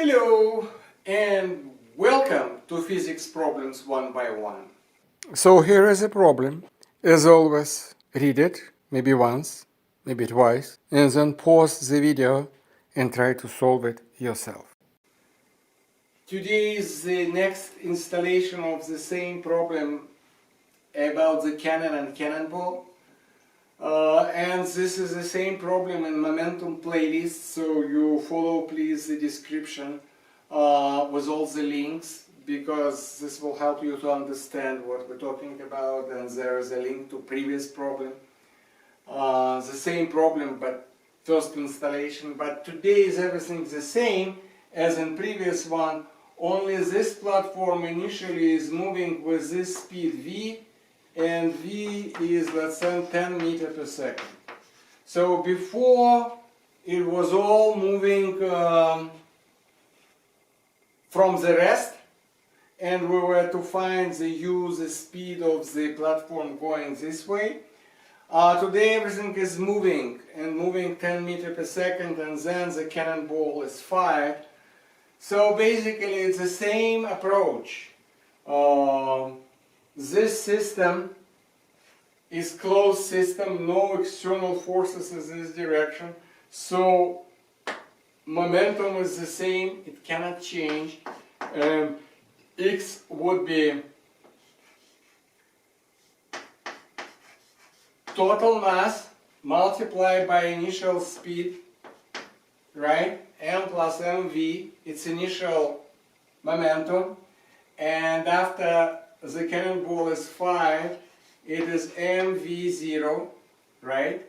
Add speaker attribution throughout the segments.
Speaker 1: Hello and welcome to Physics Problems One by One. So here is a problem. As always, read it, maybe once, maybe twice, and then pause the video and try to solve it yourself. Today is the next installation of the same problem about the cannon and cannonball. And this is the same problem in momentum playlist, so you follow please the description with all the links, because this will help you to understand what we're talking about, and there is a link to previous problem. The same problem but first installation, but today is everything the same as in previous one, only this platform initially is moving with this speed v, and v is, let's say, 10 meters per second. So before it was all moving from the rest, and we were to find the speed of the platform going this way. Today everything is moving, and moving 10 meters per second, and then the cannonball is fired. So basically it's the same approach. This system is closed system, no external forces in this direction, so momentum is the same, it cannot change. X would be total mass multiplied by initial speed, right? M plus mv, its initial momentum, and after the cannonball is fired, it is mv0, right?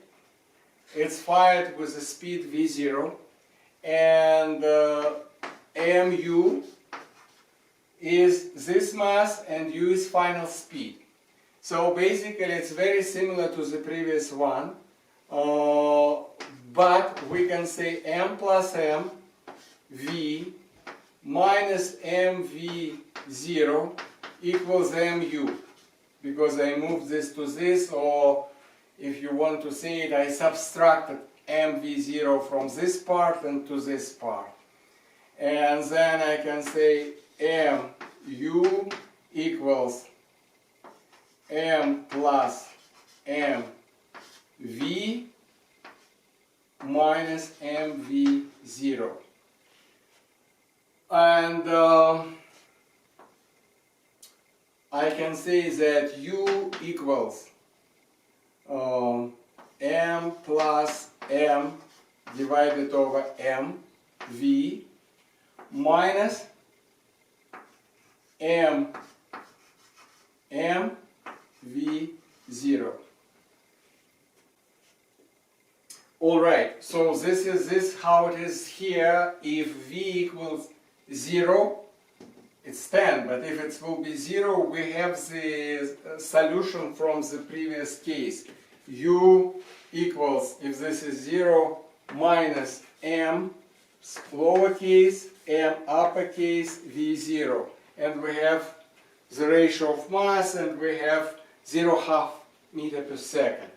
Speaker 1: It's fired with the speed v0, and mu is this mass, and u is final speed. So basically it's very similar to the previous one, but we can say m plus m v minus mv0 equals mu, because I moved this to this, or if you want to say it, I subtracted mv0 from this part and to this part. And then I can say mu equals m plus mv minus mv0. And I can say that u equals m plus m divided over mv minus mv0. Alright, so this is how it is here. If v equals 0, it's 10, but if it will be 0, we have the solution from the previous case. U equals, if this is 0, minus m lowercase, m uppercase, v0. And we have the ratio of mass, and we have 0.5 meter per second.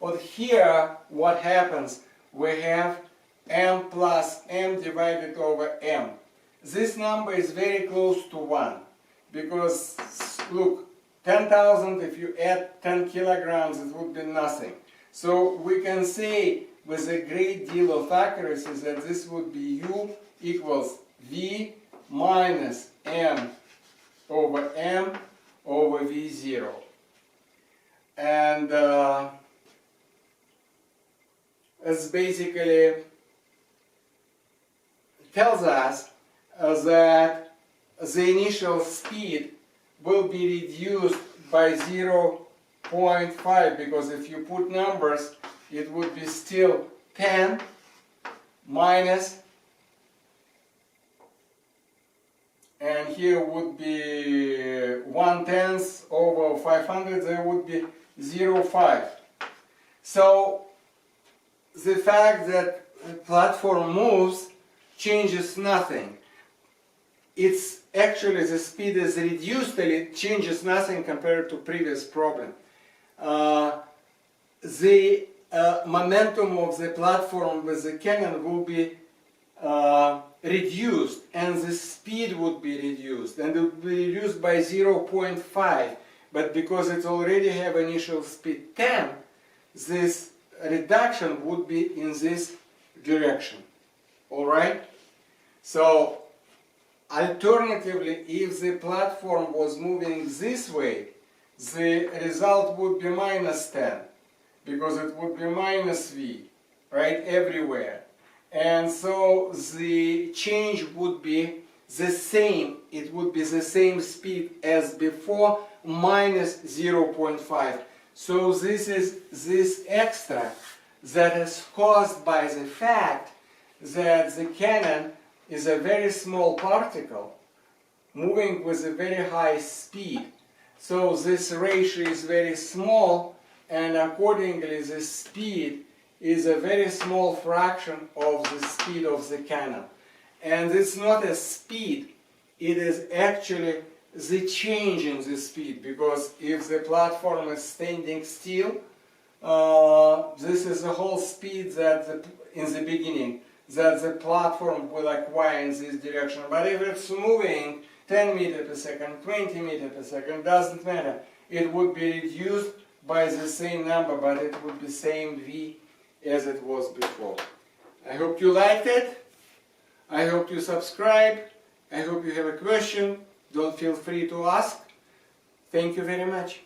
Speaker 1: But here, what happens? We have m plus m divided over m. This number is very close to 1, because look, 10,000, if you add 10 kilograms, it would be nothing. So we can say with a great deal of accuracy that this would be u equals v minus m over v0. And it's basically tells us that the initial speed will be reduced by 0.5, because if you put numbers, it would be still 10 minus, and here would be 1/10 over 500, there would be 0.5. So the fact that the platform moves changes nothing. It's actually, the speed is reduced, and it changes nothing compared to previous problem. The momentum of the platform with the cannon will be reduced, and the speed would be reduced, and it would be reduced by 0.5, but because it already have initial speed 10, this reduction would be in this direction. Alright? So alternatively, if the platform was moving this way, the result would be minus 10, because it would be minus v, right, everywhere. And so the change would be the same, it would be the same speed as before, minus 0.5. So this is this extra that is caused by the fact that the cannon is a very small particle moving with a very high speed. So this ratio is very small, and accordingly the speed is a very small fraction of the speed of the cannon. And it's not a speed, it is actually the change in the speed, because if the platform is standing still, this is the whole speed that in the beginning that the platform will acquire in this direction. But if it's moving 10 meters per second, 20 meters per second, doesn't matter. It would be reduced by the same number, but it would be same v as it was before. I hope you liked it. I hope you subscribe. I hope you have a question. Don't feel free to ask. Thank you very much.